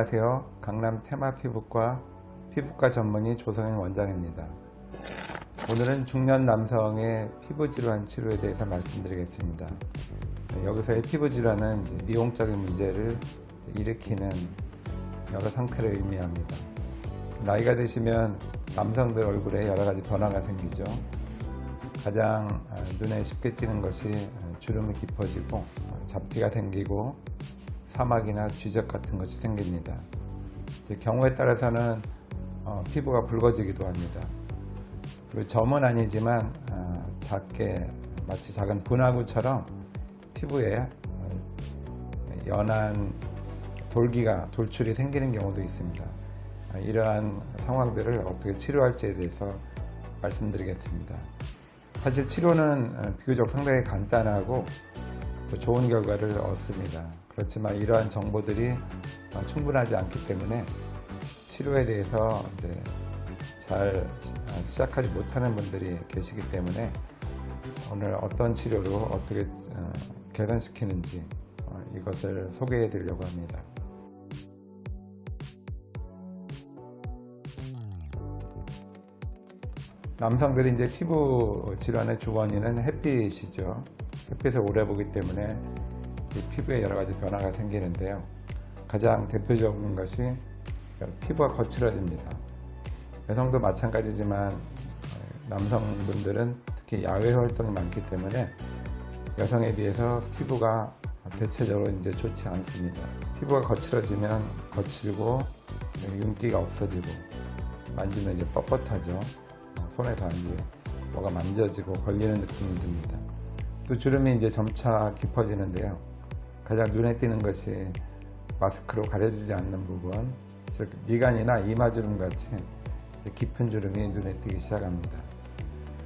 안녕하세요. 강남 테마피부과 피부과 전문의 조성현 원장입니다. 오늘은 중년 남성의 피부질환 치료에 대해서 말씀드리겠습니다. 여기서의 피부질환은 미용적인 문제를 일으키는 여러 상태를 의미합니다. 나이가 드시면 남성들 얼굴에 여러 가지 변화가 생기죠. 가장 눈에 쉽게 띄는 것이 주름이 깊어지고 잡티가 생기고 사막이나 쥐적 같은 것이 생깁니다. 경우에 따라서는 피부가 붉어지기도 합니다. 그리고 점은 아니지만 작게 마치 작은 분화구처럼 피부에 연한 돌출이 생기는 경우도 있습니다. 이러한 상황들을 어떻게 치료할지에 대해서 말씀드리겠습니다. 사실 치료는 비교적 상당히 간단하고 또 좋은 결과를 얻습니다. 그렇지만 이러한 정보들이 충분하지 않기 때문에 치료에 대해서 잘 시작하지 못하는 분들이 계시기 때문에 오늘 어떤 치료로 어떻게 개선시키는지 이것을 소개해 드리려고 합니다. 남성들이 이제 피부 질환의 주원인은 햇빛이죠. 햇빛을 오래 보기 때문에 피부에 여러 가지 변화가 생기는데요. 가장 대표적인 것이 피부가 거칠어집니다. 여성도 마찬가지지만 남성분들은 특히 야외 활동이 많기 때문에 여성에 비해서 피부가 대체적으로 이제 좋지 않습니다. 피부가 거칠어지면 거칠고 윤기가 없어지고 만지면 이제 뻣뻣하죠. 손에 닿는지 뭐가 만져지고 걸리는 느낌이 듭니다. 또 주름이 이제 점차 깊어지는데요. 가장 눈에 띄는 것이 마스크로 가려지지 않는 부분, 즉 미간이나 이마주름 같이 깊은 주름이 눈에 띄기 시작합니다.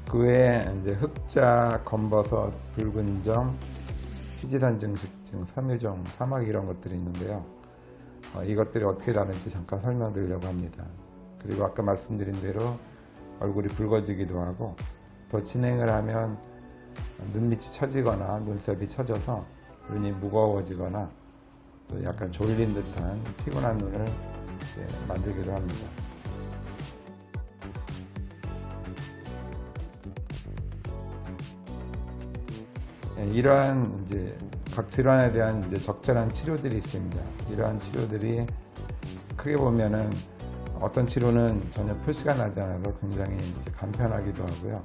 그 외에 이제 흑자, 검버섯, 붉은 점, 피지선 증식증, 섬유종, 사막 이런 것들이 있는데요. 이것들이 어떻게 다른지 잠깐 설명드리려고 합니다. 그리고 아까 말씀드린 대로 얼굴이 붉어지기도 하고 더 진행을 하면 눈밑이 처지거나 눈썹이 처져서 눈이 무거워지거나 또 약간 졸린 듯한 피곤한 눈을 만들기도 합니다. 이러한 이제 각 질환에 대한 이제 적절한 치료들이 있습니다. 이러한 치료들이 크게 보면은 어떤 치료는 전혀 표시가 나지 않아서 굉장히 이제 간편하기도 하고요.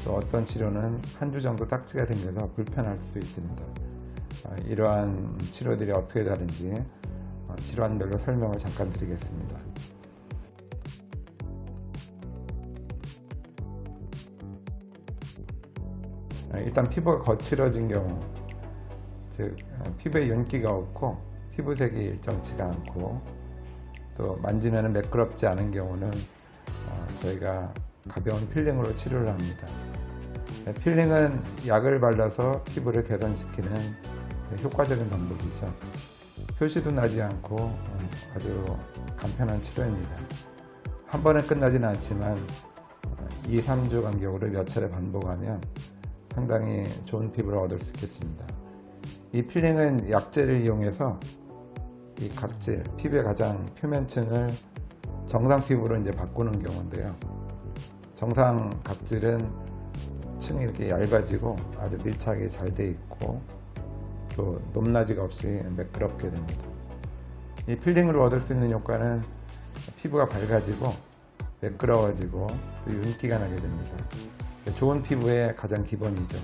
또 어떤 치료는 한 주 정도 딱지가 생겨서 불편할 수도 있습니다. 이러한 치료들이 어떻게 다른지 질환별로 설명을 잠깐 드리겠습니다. 일단 피부가 거칠어진 경우, 즉 피부에 윤기가 없고 피부색이 일정치가 않고 또 만지면 매끄럽지 않은 경우는 저희가 가벼운 필링으로 치료를 합니다. 필링은 약을 발라서 피부를 개선시키는 효과적인 방법이죠. 표시도 나지 않고 아주 간편한 치료입니다. 한 번에 끝나지는 않지만 2, 3주 간격으로 몇 차례 반복하면 상당히 좋은 피부를 얻을 수 있겠습니다. 이 필링은 약재를 이용해서 이 각질, 피부의 가장 표면층을 정상 피부로 이제 바꾸는 경우인데요. 정상 각질은 층이 이렇게 얇아지고 아주 밀착이 잘 돼 있고 또 높낮이가 없이 매끄럽게 됩니다. 이 필링으로 얻을 수 있는 효과는 피부가 밝아지고 매끄러워지고 또 윤기가 나게 됩니다. 좋은 피부의 가장 기본이죠.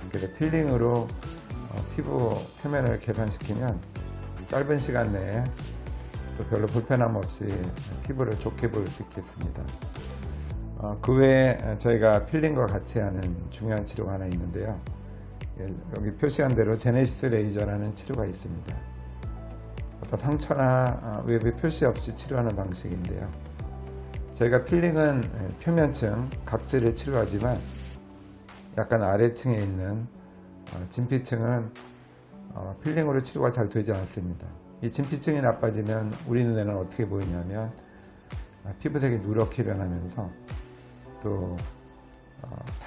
그래서 필링으로 피부 표면을 개선시키면 짧은 시간 내에 또 별로 불편함 없이 피부를 좋게 보일 수 있겠습니다. 그 외에 저희가 필링과 같이 하는 중요한 치료가 하나 있는데요. 여기 표시한 대로 제네시스 레이저라는 치료가 있습니다. 어떤 상처나 외부 표시 없이 치료하는 방식인데요. 저희가 필링은 표면층, 각질을 치료하지만 약간 아래층에 있는 진피층은 필링으로 치료가 잘 되지 않습니다. 이 진피층이 나빠지면 우리 눈에는 어떻게 보이냐면 피부색이 누렇게 변하면서 또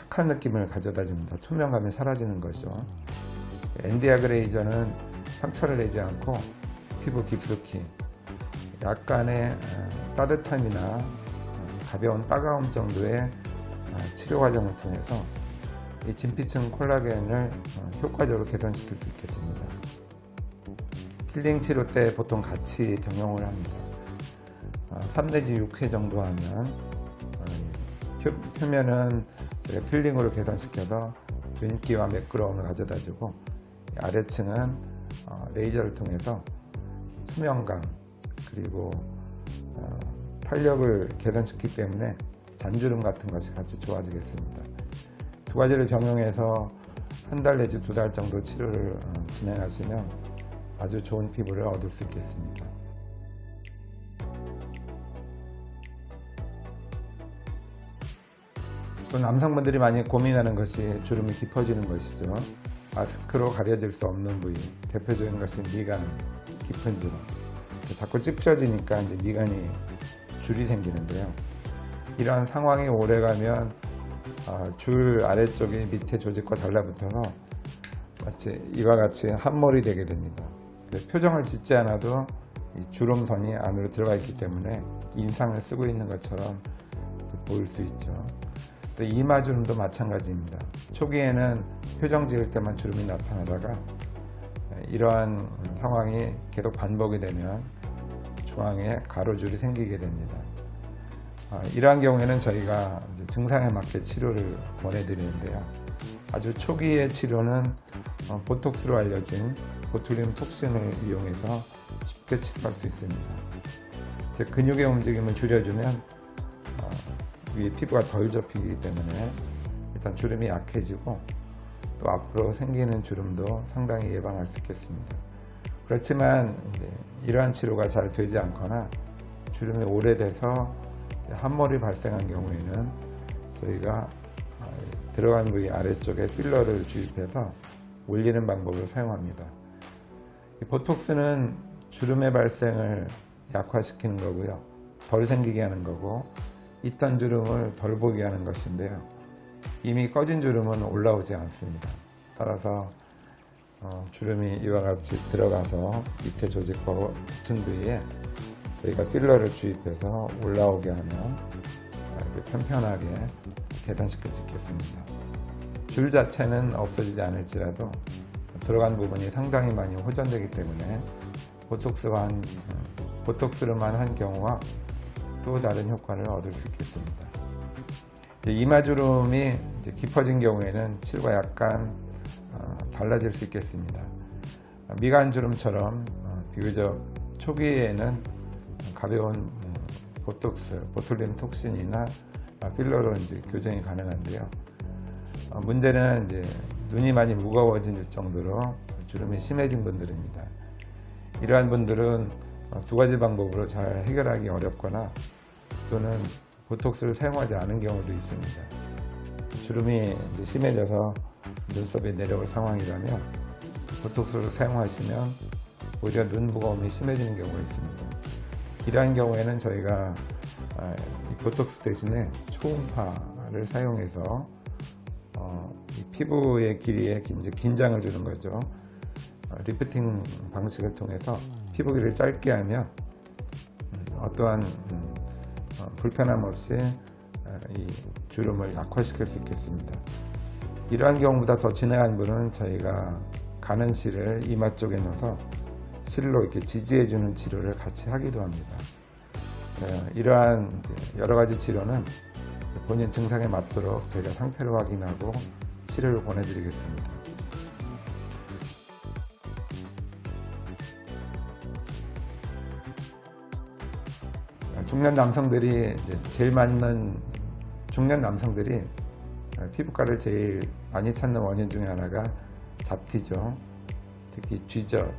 탁한 느낌을 가져다 줍니다. 투명감이 사라지는 거죠. 엔디아그레이저는 상처를 내지 않고 피부 깊숙이 약간의 따뜻함이나 가벼운 따가움 정도의 치료 과정을 통해서 이 진피층 콜라겐을 효과적으로 개선시킬 수 있게 됩니다. 필링 치료 때 보통 같이 병용을 합니다. 3 내지 6회 정도 하면 표면은 제가 필링으로 개선시켜서 윤기와 매끄러움을 가져다주고, 아래층은 레이저를 통해서 투명감 그리고 탄력을 개선시키기 때문에 잔주름 같은 것이 같이 좋아지겠습니다. 두 가지를 병용해서 1달 내지 2달 정도 치료를 진행하시면 아주 좋은 피부를 얻을 수 있겠습니다. 또 남성분들이 많이 고민하는 것이 주름이 깊어지는 것이죠. 마스크로 가려질 수 없는 부위, 대표적인 것이 미간, 깊은 주름. 자꾸 찝혀지니까 이제 미간이 줄이 생기는데요. 이러한 상황이 오래가면 줄 아래쪽이 밑에 조직과 달라붙어서 마치 이와 같이 한몰이 되게 됩니다. 표정을 짓지 않아도 이 주름선이 안으로 들어가 있기 때문에 인상을 쓰고 있는 것처럼 보일 수 있죠. 또 이마 주름도 마찬가지입니다. 초기에는 표정 지을 때만 주름이 나타나다가 이러한 상황이 계속 반복이 되면 중앙에 가로줄이 생기게 됩니다. 이러한 경우에는 저희가 이제 증상에 맞게 치료를 보내드리는데요. 아주 초기의 치료는 보톡스로 알려진 보툴륨 톡신을 이용해서 쉽게 치료할 수 있습니다. 근육의 움직임을 줄여주면 위에 피부가 덜 접히기 때문에 일단 주름이 약해지고, 또 앞으로 생기는 주름도 상당히 예방할 수 있겠습니다. 그렇지만 이러한 치료가 잘 되지 않거나 주름이 오래돼서 한몰이 발생한 경우에는 저희가 들어간 부위 아래쪽에 필러를 주입해서 올리는 방법을 사용합니다. 이 보톡스는 주름의 발생을 약화시키는 거고요, 덜 생기게 하는 거고, 있던 주름을 덜 보게 하는 것인데요. 이미 꺼진 주름은 올라오지 않습니다. 따라서 주름이 이와 같이 들어가서 밑에 조직과 붙은 부위에 저희가 필러를 주입해서 올라오게 하면 이렇게 편편하게 개선시킬 수 있겠습니다. 줄 자체는 없어지지 않을지라도 들어간 부분이 상당히 많이 호전되기 때문에 보톡스로만 한 경우와 또 다른 효과를 얻을 수 있겠습니다. 이마주름이 깊어진 경우에는 치료가 약간 달라질 수 있겠습니다. 미간주름처럼 비교적 초기에는 가벼운 보툴륨 톡신이나 필러로 교정이 가능한데요. 문제는 눈이 많이 무거워질 정도로 주름이 심해진 분들입니다. 이러한 분들은 두 가지 방법으로 잘 해결하기 어렵거나 또는 보톡스를 사용하지 않은 경우도 있습니다. 주름이 심해져서 눈썹이 내려올 상황이라면 보톡스를 사용하시면 오히려 눈 무거움이 심해지는 경우가 있습니다. 이러한 경우에는 저희가 이 보톡스 대신에 초음파를 사용해서 이 피부의 길이에 긴장을 주는 거죠. 리프팅 방식을 통해서 피부 길이를 짧게 하면 어떠한 불편함 없이 이 주름을 약화시킬 수 있겠습니다. 이러한 경우보다 더 진행한 분은 저희가 가는 실을 이마 쪽에 넣어서 실로 이렇게 지지해주는 치료를 같이 하기도 합니다. 이러한 여러 가지 치료는 본인 증상에 맞도록 저희가 상태를 확인하고 치료를 보내드리겠습니다. 중년 남성들이 제일 맞는 중년 남성들이 피부과를 제일 많이 찾는 원인 중에 하나가 잡티죠. 특히 쥐젓,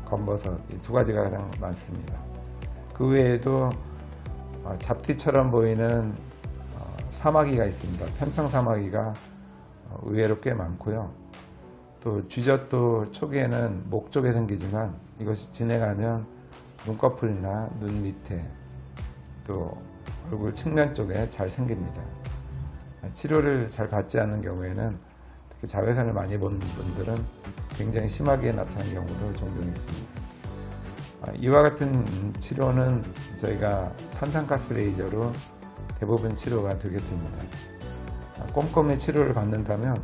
검버섯 이 두 가지가 가장 많습니다. 그 외에도 잡티처럼 보이는 사마귀가 있습니다. 편평사마귀가 의외로 꽤 많고요. 또 쥐젓도 초기에는 목 쪽에 생기지만 이것이 진행하면 눈꺼풀이나 눈 밑에 또 얼굴 측면 쪽에 잘 생깁니다. 치료를 잘 받지 않는 경우에는 특히 자외선을 많이 보는 분들은 굉장히 심하게 나타나는 경우도 종종 있습니다. 이와 같은 치료는 저희가 탄산가스 레이저로 대부분 치료가 되겠습니다. 꼼꼼히 치료를 받는다면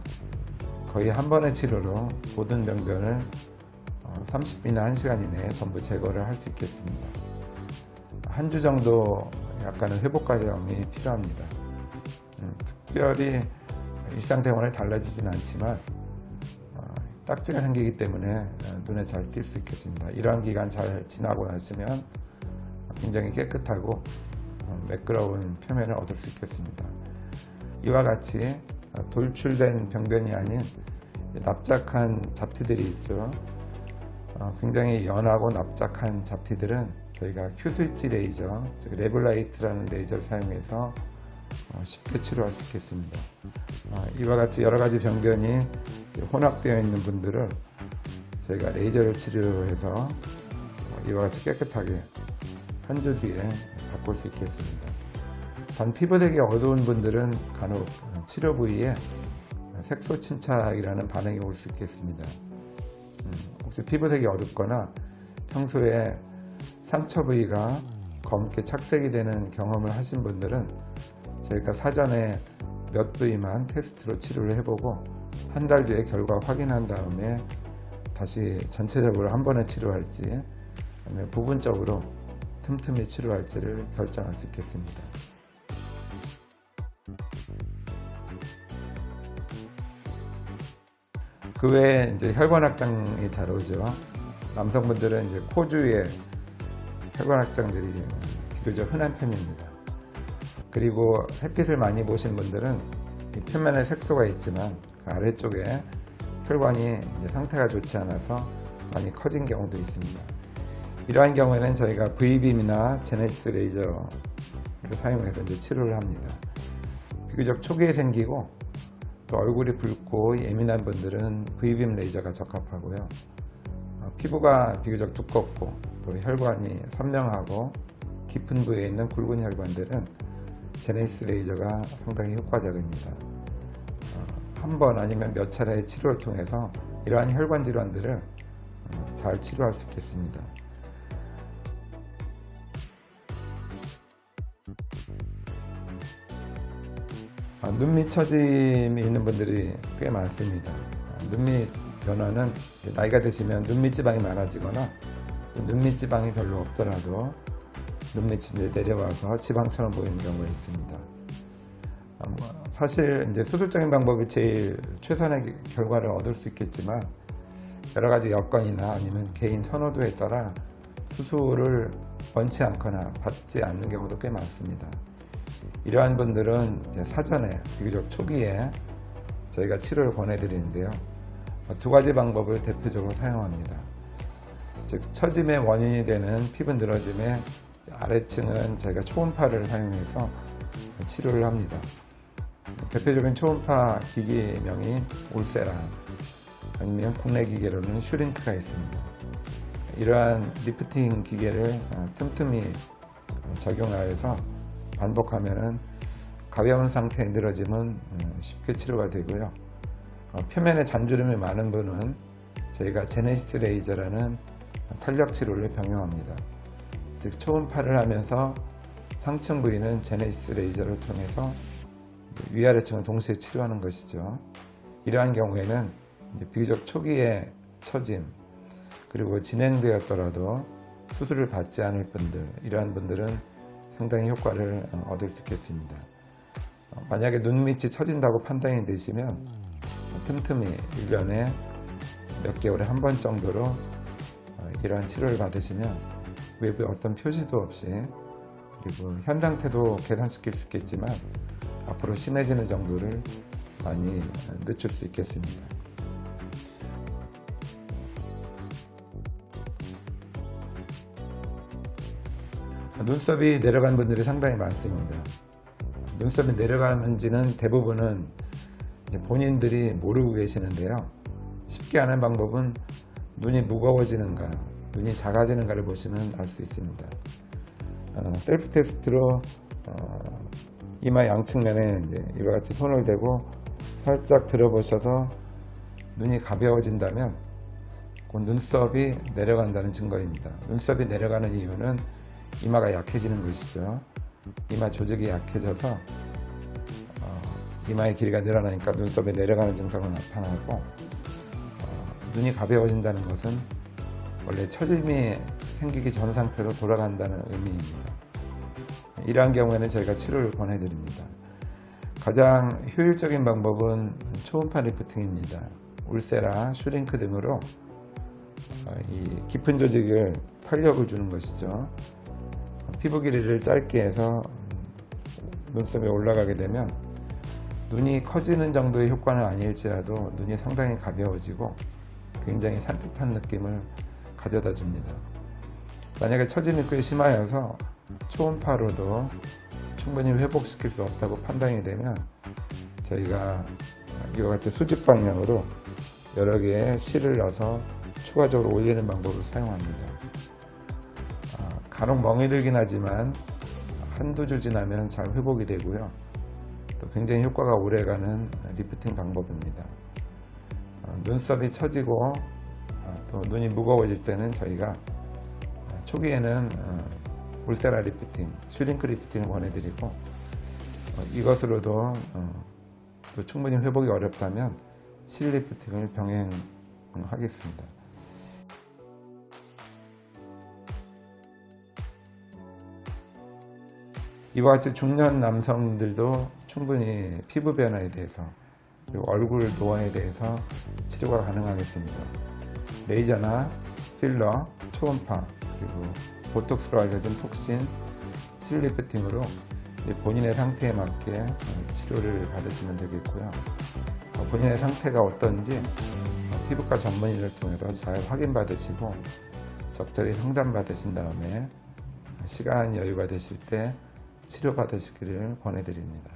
거의 한 번의 치료로 모든 병변을 30분이나 1시간 이내에 전부 제거를 할 수 있겠습니다. 한 주 정도 약간의 회복 과정이 필요합니다. 특별히 일상생활에 달라지진 않지만 딱지가 생기기 때문에 눈에 잘 띌 수 있겠습니다. 이러한 기간 잘 지나고 나시면 굉장히 깨끗하고 매끄러운 표면을 얻을 수 있겠습니다. 이와 같이 돌출된 병변이 아닌 납작한 잡티들이 있죠. 굉장히 연하고 납작한 잡티들은 저희가 큐스위치 레이저, 즉 레블라이트라는 레이저를 사용해서 쉽게 치료할 수 있겠습니다. 이와 같이 여러 가지 병변이 혼합되어 있는 분들은 저희가 레이저를 치료해서 이와 같이 깨끗하게 한 주 뒤에 바꿀 수 있겠습니다. 단 피부색이 어두운 분들은 간혹 치료 부위에 색소 침착이라는 반응이 올 수 있겠습니다. 혹시 피부색이 어둡거나 평소에 상처 부위가 검게 착색이 되는 경험을 하신 분들은 저희가 사전에 몇 부위만 테스트로 치료를 해보고 한 달 뒤에 결과 확인한 다음에 다시 전체적으로 한 번에 치료할지 아니면 부분적으로 틈틈이 치료할지를 결정할 수 있겠습니다. 그 외에 이제 혈관 확장이 잘 오죠. 남성분들은 이제 코 주위에 혈관 확장들이 비교적 흔한 편입니다. 그리고 햇빛을 많이 보신 분들은 이 표면에 색소가 있지만 그 아래쪽에 혈관이 이제 상태가 좋지 않아서 많이 커진 경우도 있습니다. 이러한 경우에는 저희가 V빔이나 제네시스 레이저를 사용해서 이제 치료를 합니다. 비교적 초기에 생기고 또 얼굴이 붉고 예민한 분들은 V빔 레이저가 적합하고요. 피부가 비교적 두껍고 또 혈관이 선명하고 깊은 부위에 있는 굵은 혈관들은 제네시스 레이저가 상당히 효과적입니다. 한 번 아니면 몇 차례의 치료를 통해서 이러한 혈관 질환들을 잘 치료할 수 있겠습니다. 눈밑 처짐이 있는 분들이 꽤 많습니다. 눈밑 변화는 나이가 드시면 눈밑 지방이 많아지거나 눈밑 지방이 별로 없더라도 눈밑이 이제 내려와서 지방처럼 보이는 경우가 있습니다. 사실 이제 수술적인 방법이 제일 최선의 결과를 얻을 수 있겠지만 여러 가지 여건이나 아니면 개인 선호도에 따라 수술을 원치 않거나 받지 않는 경우도 꽤 많습니다. 이러한 분들은 이제 사전에 비교적 초기에 저희가 치료를 권해드리는데요. 두 가지 방법을 대표적으로 사용합니다. 즉 처짐의 원인이 되는 피부 늘어짐의 아래층은 저희가 초음파를 사용해서 치료를 합니다. 대표적인 초음파 기기명이 울세라 아니면 국내 기계로는 슈링크가 있습니다. 이러한 리프팅 기계를 틈틈이 적용하여서 반복하면 가벼운 상태의 늘어짐은 쉽게 치료가 되고요. 표면에 잔주름이 많은 분은 저희가 제네시스 레이저라는 탄력 치료를 병용합니다. 즉 초음파를 하면서 상층 부위는 제네시스 레이저를 통해서 위아래층을 동시에 치료하는 것이죠. 이러한 경우에는 비교적 초기의 처짐 그리고 진행되었더라도 수술을 받지 않을 분들, 이러한 분들은 상당히 효과를 얻을 수 있겠습니다. 만약에 눈밑이 처진다고 판단이 되시면 틈틈이 1년에 몇 개월에 한 번 정도로 이러한 치료를 받으시면 외부에 어떤 표시도 없이 그리고 현 상태도 개선시킬 수 있겠지만 앞으로 심해지는 정도를 많이 늦출 수 있겠습니다. 눈썹이 내려간 분들이 상당히 많습니다. 눈썹이 내려가는지는 대부분은 본인들이 모르고 계시는데요. 쉽게 아는 방법은 눈이 무거워지는가, 눈이 작아지는가를 보시면 알 수 있습니다. 셀프 테스트로 이마 양측면에 이와 같이 손을 대고 살짝 들어보셔서 눈이 가벼워진다면 곧 눈썹이 내려간다는 증거입니다. 눈썹이 내려가는 이유는 이마가 약해지는 것이죠. 이마 조직이 약해져서 이마의 길이가 늘어나니까 눈썹이 내려가는 증상으로 나타나고, 눈이 가벼워진다는 것은 원래 처짐이 생기기 전 상태로 돌아간다는 의미입니다. 이러한 경우에는 저희가 치료를 권해드립니다. 가장 효율적인 방법은 초음파 리프팅입니다. 울세라, 슈링크 등으로 이 깊은 조직을 탄력을 주는 것이죠. 피부 길이를 짧게 해서 눈썹에 올라가게 되면 눈이 커지는 정도의 효과는 아닐지라도 눈이 상당히 가벼워지고 굉장히 산뜻한 느낌을 가져다 줍니다. 만약에 처짐이 꽤 심하여서 초음파로도 충분히 회복시킬 수 없다고 판단이 되면 저희가 이와 같이 수직 방향으로 여러 개의 실을 넣어서 추가적으로 올리는 방법을 사용합니다. 간혹 멍이 들긴 하지만 한두 줄 지나면 잘 회복이 되고요. 또 굉장히 효과가 오래가는 리프팅 방법입니다. 눈썹이 처지고 또 눈이 무거워질 때는 저희가 초기에는 울세라 리프팅, 슈링크 리프팅을 권해드리고, 이것으로도 또 충분히 회복이 어렵다면 실 리프팅을 병행하겠습니다. 이와 같이 중년 남성들도 충분히 피부 변화에 대해서 그리고 얼굴 노화에 대해서 치료가 가능하겠습니다. 레이저나 필러, 초음파, 그리고 보톡스로 알려진 톡신, 실 리프팅으로 본인의 상태에 맞게 치료를 받으시면 되겠고요. 본인의 상태가 어떤지 피부과 전문의를 통해서 잘 확인받으시고 적절히 상담받으신 다음에 시간 여유가 되실 때 치료받으시기를 권해드립니다.